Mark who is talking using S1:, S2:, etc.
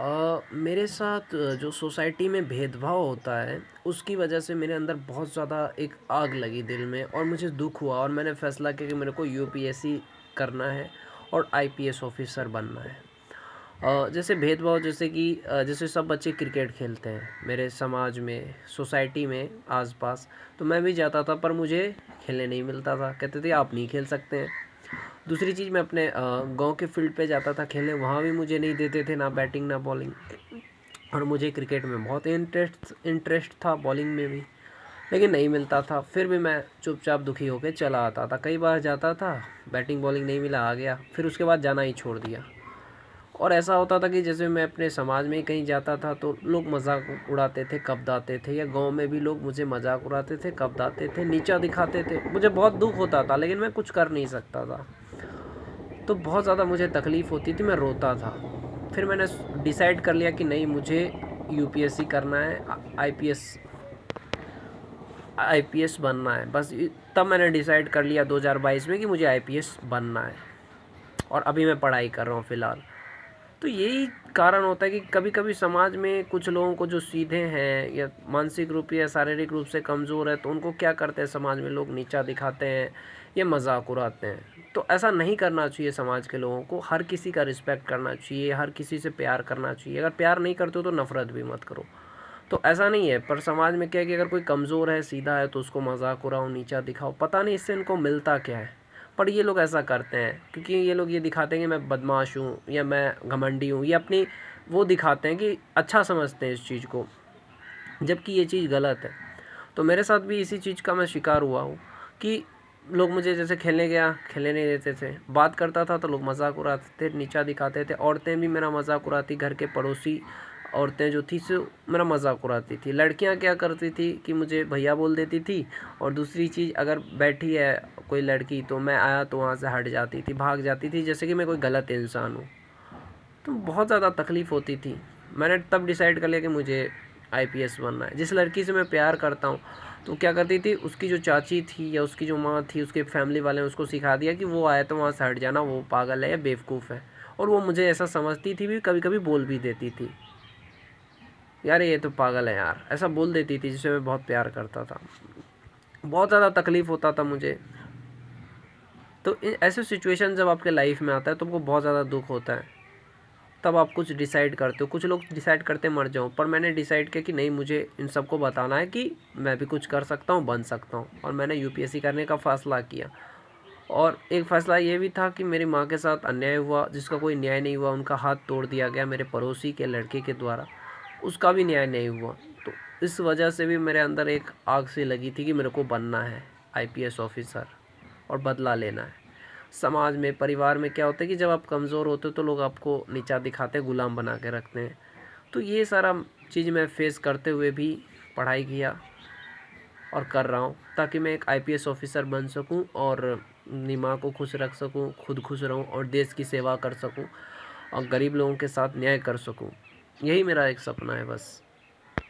S1: मेरे साथ जो सोसाइटी में भेदभाव होता है, उसकी वजह से मेरे अंदर बहुत ज़्यादा एक आग लगी दिल में और मुझे दुःख हुआ और मैंने फ़ैसला किया कि मेरे को यूपीएससी करना है और आईपीएस ऑफ़िसर बनना है। जैसे भेदभाव जैसे कि जैसे सब बच्चे क्रिकेट खेलते हैं मेरे समाज में, सोसाइटी में, आस-पास, तो मैं भी जाता था पर मुझे खेलने नहीं मिलता था। कहते थे आप नहीं खेल सकते हैं। दूसरी चीज़ मैं अपने गाँव के फील्ड पे जाता था खेलने, वहाँ भी मुझे नहीं देते थे ना बैटिंग ना बॉलिंग। और मुझे क्रिकेट में बहुत इंटरेस्ट इंटरेस्ट था, बॉलिंग में भी, लेकिन नहीं मिलता था। फिर भी मैं चुपचाप दुखी होकर चला आता था। कई बार जाता था, बैटिंग बॉलिंग नहीं मिला, आ गया, फिर उसके बाद जाना ही छोड़ दिया। और ऐसा होता था कि जैसे मैं अपने समाज में ही कहीं जाता था तो लोग मजाक उड़ाते थे, कब्दाते थे, या गांव में भी लोग मुझे मजाक उड़ाते थे, कब्दाते थे, नीचा दिखाते थे। मुझे बहुत दुख होता था लेकिन मैं कुछ कर नहीं सकता था। तो बहुत ज़्यादा मुझे तकलीफ़ होती थी, मैं रोता था। फिर मैंने डिसाइड कर लिया कि नहीं, मुझे यूपीएससी करना है, आईपीएस आईपीएस बनना है बस। तब मैंने डिसाइड कर लिया 2022 में कि मुझे आईपीएस बनना है, और अभी मैं पढ़ाई कर रहा हूँ फ़िलहाल। तो यही कारण होता है कि कभी कभी समाज में कुछ लोगों को जो सीधे हैं या मानसिक रूप या शारीरिक रूप से कमज़ोर है, तो उनको क्या करते हैं, समाज में लोग नीचा दिखाते हैं या मजाक उड़ाते हैं। तो ऐसा नहीं करना चाहिए। समाज के लोगों को हर किसी का रिस्पेक्ट करना चाहिए, हर किसी से प्यार करना चाहिए। अगर प्यार नहीं करते हो तो नफ़रत भी मत करो। तो ऐसा नहीं है, पर समाज में क्या है कि अगर कोई कमज़ोर है, सीधा है, तो उसको मजाक उड़ाओ, नीचा दिखाओ। पता नहीं इससे इनको मिलता क्या है, पर ये लोग ऐसा करते हैं क्योंकि ये लोग ये दिखाते हैं कि मैं बदमाश हूँ या मैं घमंडी हूँ, या अपनी वो दिखाते हैं कि अच्छा समझते हैं इस चीज़ को, जबकि ये चीज़ गलत है। तो मेरे साथ भी इसी चीज़ का मैं शिकार हुआ हूँ कि लोग मुझे, जैसे खेलने गया, खेलने नहीं देते थे, बात करता था तो लोग मजाक उड़ाते थे, नीचा दिखाते थे। औरतें भी मेरा मजाक उड़ाती, घर के पड़ोसी औरतें जो थी सो मेरा मजाक उड़ाती थी। लड़कियां क्या करती थी कि मुझे भैया बोल देती थी, और दूसरी चीज़, अगर बैठी है कोई लड़की तो मैं आया तो वहाँ से हट जाती थी, भाग जाती थी, जैसे कि मैं कोई गलत इंसान हूँ। तो बहुत ज़्यादा तकलीफ़ होती थी। मैंने तब डिसाइड कर लिया कि मुझे आईपीएस बनना है। जिस लड़की से मैं प्यार करता हूँ, तो क्या करती थी, उसकी जो चाची थी या उसकी जो माँ थी, उसके फैमिली वाले ने उसको सिखा दिया कि वो आए तो वहाँ से हट जाना, वो पागल है या बेवकूफ़ है। और वो मुझे ऐसा समझती थी भी, कभी कभी बोल भी देती थी, यार ये तो पागल है यार, ऐसा बोल देती थी, जिसे मैं बहुत प्यार करता था। बहुत ज़्यादा तकलीफ़ होता था मुझे। तो ऐसे सिचुएशन जब आपके लाइफ में आता है तो आपको बहुत ज़्यादा दुख होता है। तब आप कुछ डिसाइड करते हो। कुछ लोग डिसाइड करते मर जाऊँ, पर मैंने डिसाइड किया कि नहीं, मुझे इन सबको बताना है कि मैं भी कुछ कर सकता हूँ, बन सकता हूँ। और मैंने यूपीएससी करने का फ़ैसला किया। और एक फ़ैसला ये भी था कि मेरी माँ के साथ अन्याय हुआ, जिसका कोई न्याय नहीं हुआ, उनका हाथ तोड़ दिया गया मेरे पड़ोसी के लड़के के द्वारा, उसका भी न्याय नहीं हुआ। तो इस वजह से भी मेरे अंदर एक आग सी लगी थी कि मेरे को बनना है आईपीएस ऑफिसर और बदला लेना है। समाज में, परिवार में क्या होता है कि जब आप कमज़ोर होते हो तो लोग आपको नीचा दिखाते हैं, गुलाम बना के रखते हैं। तो ये सारा चीज़ मैं फेस करते हुए भी पढ़ाई किया और कर रहा हूँ, ताकि मैं एक आईपीएस ऑफिसर बन सकूँ और अपनी माँ को खुश रख सकूँ, खुद खुश रहूँ और देश की सेवा कर सकूँ और गरीब लोगों के साथ न्याय कर सकूँ। यही मेरा एक सपना है बस।